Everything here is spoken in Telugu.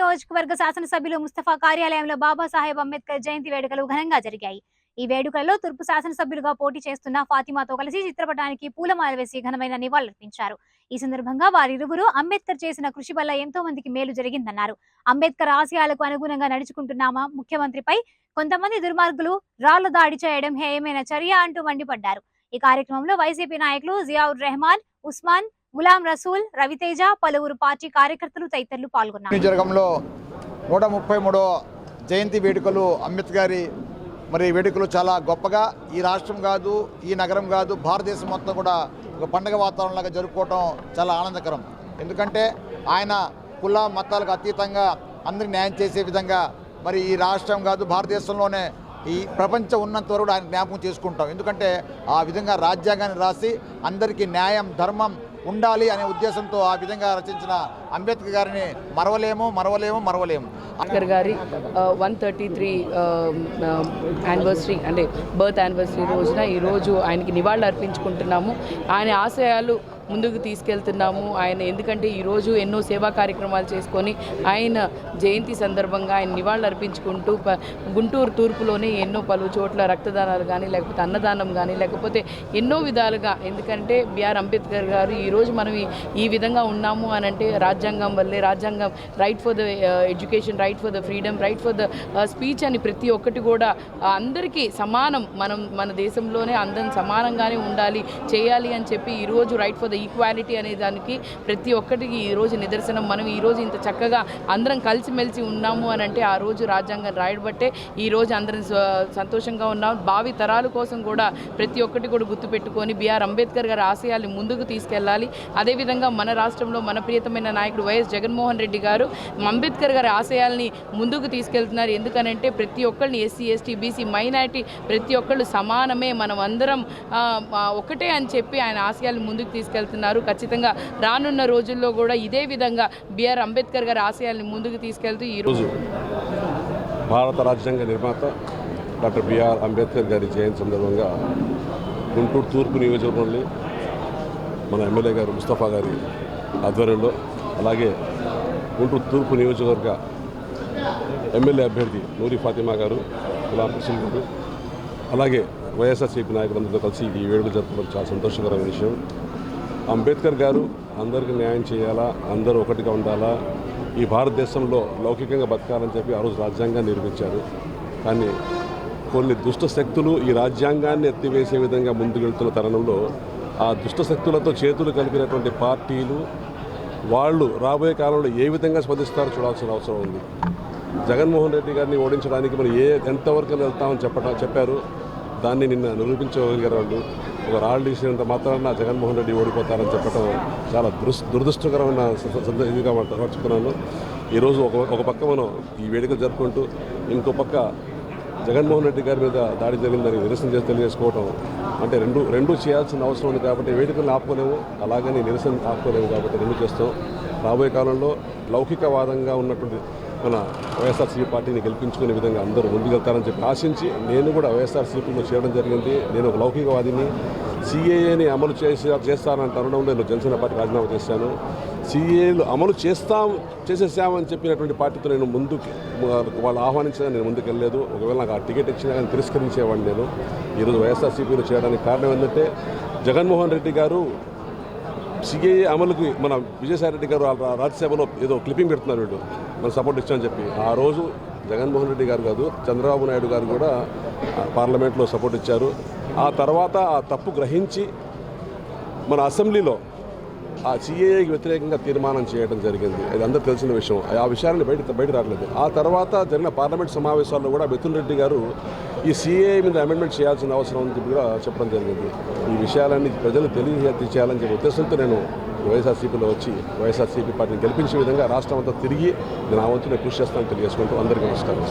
నియోజకవర్గ శాసనసభ్యులు ముస్తఫా కార్యాలయంలో బాబాసాహెబ్ అంబేద్కర్ జయంతి వేడుకలు ఘనంగా జరిగాయి. ఈ వేడుకల్లో తూర్పు శాసనసభ్యులుగా పోటీ చేస్తున్న ఫాతిమాతో కలిసి చిత్రపటానికి పూలమాల వేసి ఘనమైన నివాళులర్పించారు. ఈ సందర్భంగా వారిరువురు అంబేద్కర్ చేసిన కృషి వల్ల ఎంతో మందికి మేలు జరిగిందన్నారు. అంబేద్కర్ ఆశయాలకు అనుగుణంగా నడుచుకుంటున్నామా ముఖ్యమంత్రిపై కొంతమంది దుర్మార్గులు రాళ్ల దాడి చేయడం హేయమైన చర్య అంటూ మండిపడ్డారు. ఈ కార్యక్రమంలో వైసీపీ నాయకులు జియావుర్ రెహమాన్, ఉస్మాన్, గులాం రసూల్, రవితేజ, పలువురు పార్టీ కార్యకర్తలు తదితరులు పాల్గొన్నారు. 133వ జయంతి వేడుకలు అంబేద్కర్ మరి వేడుకలు చాలా గొప్పగా ఈ రాష్ట్రం కాదు, ఈ నగరం కాదు, భారతదేశం మొత్తం కూడా ఒక పండుగ వాతావరణంలాగా జరుపుకోవటం చాలా ఆనందకరం. ఎందుకంటే ఆయన కుల మతాలకు అతీతంగా అందరికి న్యాయం చేసే విధంగా మరి ఈ రాష్ట్రం కాదు, భారతదేశంలోనే ఈ ప్రపంచం ఉన్నంత వరకు ఆయన జ్ఞాపకం చేసుకుంటాం. ఎందుకంటే ఆ విధంగా రాజ్యాంగాన్ని రాసి అందరికీ న్యాయం, ధర్మం ఉండాలి అనే ఉద్దేశంతో ఆ విధంగా రచించిన అంబేద్కర్ గారిని మరవలేము. అంబేద్కర్ గారి 133 యానివర్సరీ అంటే బర్త్ యానివర్సరీ రోజున ఈరోజు ఆయనకి నివాళులు అర్పించుకుంటున్నాము. ఆయన ఆశయాలు ముందుకు తీసుకెళ్తున్నాము. ఆయన ఎందుకంటే ఈరోజు ఎన్నో సేవా కార్యక్రమాలు చేసుకొని ఆయన జయంతి సందర్భంగా ఆయన నివాళులు అర్పించుకుంటూ గుంటూరు తూర్పులోనే ఎన్నో పలు చోట్ల రక్తదానాలు కానీ లేకపోతే అన్నదానం కానీ లేకపోతే ఎన్నో విధాలుగా, ఎందుకంటే బిఆర్ అంబేద్కర్ గారు ఈరోజు మనం ఈ విధంగా ఉన్నాము అని అంటే రాజ్యాంగం వల్లే. రాజ్యాంగం right for the education, right for the freedom, right for the speech అని ప్రతి ఒక్కటి కూడా అందరికీ సమానం, మన దేశంలోనే అందరం సమానంగానే ఉండాలి చేయాలి అని చెప్పి ఈరోజు రైట్ ఫర్ ద ఈక్వాలిటీ అనే దానికి ప్రతి ఒక్కటికి ఈరోజు నిదర్శనం. మనం ఈరోజు ఇంత చక్కగా అందరం కలిసిమెలిసి ఉన్నాము అని అంటే ఆ రోజు రాజ్యాంగం రాయబట్టే ఈరోజు అందరం సంతోషంగా ఉన్నాం. భావి తరాల కోసం కూడా ప్రతి ఒక్కటి కూడా గుర్తుపెట్టుకొని బిఆర్ అంబేద్కర్ గారి ఆశయాల్ని ముందుకు తీసుకెళ్ళాలి. అదేవిధంగా మన రాష్ట్రంలో మన ప్రియతమైన నాయకుడు వైఎస్ జగన్మోహన్ రెడ్డి గారు అంబేద్కర్ గారి ఆశయాల్ని ముందుకు తీసుకెళ్తున్నారు. ఎందుకనంటే ప్రతి ఒక్కరిని ఎస్సీ, ఎస్టీ, బీసీ, మైనారిటీ ప్రతి ఒక్కళ్ళు సమానమే, మనం అందరం ఒకటే అని చెప్పి ఆయన ఆశయాల్ని ముందుకు తీసుకెళ్తున్నారు. ఖచ్చితంగా రానున్న రోజుల్లో కూడా ఇదే విధంగా బిఆర్ అంబేద్కర్ గారి ఆశయాల్ని ముందుకు తీసుకెళ్తూ ఈరోజు భారత రాజ్యాంగ నిర్మాత డాక్టర్ బిఆర్ అంబేద్కర్ గారి జయంతి సందర్భంగా గుంటూరు తూర్పు నియోజకవర్గంలో మన ఎమ్మెల్యే గారు ముస్తఫా గారి ఆధ్వర్యంలో, అలాగే గుంటూరు తూర్పు నియోజకవర్గ ఎమ్మెల్యే అభ్యర్థి నూరి ఫాతిమా గారు, గులాం రసూల్ గారు, అలాగే వైఎస్ఆర్సీపీ నాయకులందరితో కలిసి ఈ వేడుకలు జరుపుకోవడం చాలా సంతోషకరమైన విషయం. అంబేద్కర్ గారు అందరికీ న్యాయం చేయాలా, అందరూ ఒకటిగా ఉండాలా, ఈ భారతదేశంలో లౌకికంగా బతకాలని చెప్పి ఆ రోజు రాజ్యాంగాన్ని నిర్మించారు. కానీ కొన్ని దుష్ట శక్తులు ఈ రాజ్యాంగాన్ని ఎత్తివేసే విధంగా ముందుకెళ్తున్న తరుణంలో ఆ దుష్ట శక్తులతో చేతులు కలిపినటువంటి పార్టీలు వాళ్ళు రాబోయే కాలంలో ఏ విధంగా స్పందిస్తారో చూడాల్సిన అవసరం ఉంది. జగన్మోహన్ రెడ్డి గారిని ఓడించడానికి మనం ఎంతవరకు వెళ్తామని చెప్పారు. దాన్ని నిన్న నిరూపించగలిగారు వాళ్ళు. ఒక రాళ్ళు తీసినంత మాత్రాన జగన్మోహన్ రెడ్డి ఓడిపోతారని చెప్పడం చాలా దురదృష్టకరమైన ఇదిగా చెప్తున్నాను. ఈరోజు ఒక పక్క మనం ఈ వేడుకలు జరుపుకుంటూ ఇంకో పక్క జగన్మోహన్ రెడ్డి గారి మీద దాడి జరిగిందని నిరసన చేసి తెలియజేసుకోవటం అంటే రెండు చేయాల్సిన అవసరం ఉంది. కాబట్టి వేడుకలను ఆపుకోలేము, అలాగని నిరసన ఆపుకోలేము. కాబట్టి రెండు చేస్తాం. రాబోయే కాలంలో లౌకికవాదంగా ఉన్నటువంటి మన వైఎస్ఆర్సీపీ పార్టీని గెలిపించుకునే విధంగా అందరూ ముందుకెళ్తారని చెప్పి ఆశించి నేను కూడా వైఎస్ఆర్సీపీలో చేయడం జరిగింది. నేను ఒక లౌకికవాదిని. సిఏఏని అమలు చేస్తానన్న తరుణంలో నేను జనసేన పార్టీ రాజీనామా చేశాను. సిఏలు అమలు చేసేసామని చెప్పినటువంటి పార్టీతో నేను వాళ్ళు ఆహ్వానించినా నేను ముందుకు వెళ్ళలేదు. ఒకవేళ నాకు ఆ టికెట్ ఇచ్చినా కానీ తిరస్కరించేవాడిని. నేను ఈరోజు వైఎస్ఆర్సీపీలో చేయడానికి కారణం ఏంటంటే జగన్మోహన్ రెడ్డి గారు సిఏఏ అమలుకి మన విజయసాయి రెడ్డి గారు రాజ్యసభలో ఏదో క్లిప్పింగ్ పెడుతున్నారు, వీళ్ళు మనం సపోర్ట్ ఇచ్చామని చెప్పి. ఆ రోజు జగన్మోహన్ రెడ్డి గారు కాదు, చంద్రబాబు నాయుడు గారు కూడా పార్లమెంట్లో సపోర్ట్ ఇచ్చారు. ఆ తర్వాత ఆ తప్పు గ్రహించి మన అసెంబ్లీలో ఆ సిఏఏకి వ్యతిరేకంగా తీర్మానం చేయడం జరిగింది. అది అందరూ తెలిసిన విషయం. ఆ విషయాన్ని బయట రావట్లేదు. ఆ తర్వాత జరిగిన పార్లమెంట్ సమావేశాల్లో కూడా మిథున్ రెడ్డి గారు ఈ సిఏఏ మీద అమెండ్మెంట్ చేయాల్సిన అవసరం అని చెప్పి కూడా చెప్పడం జరిగింది. ఈ విషయాలన్నీ ప్రజలు తెలియజేయాలని చెప్పే ఉద్దేశంతో నేను వైఎస్ఆర్సీపీలో వచ్చి వైఎస్ఆర్సీపీ పార్టీని గెలిపించే విధంగా రాష్ట్రం అంతా తిరిగి నేను ఆ వంతునే కృషి చేస్తానని తెలియజేసుకుంటూ అందరికీ నమస్కారం.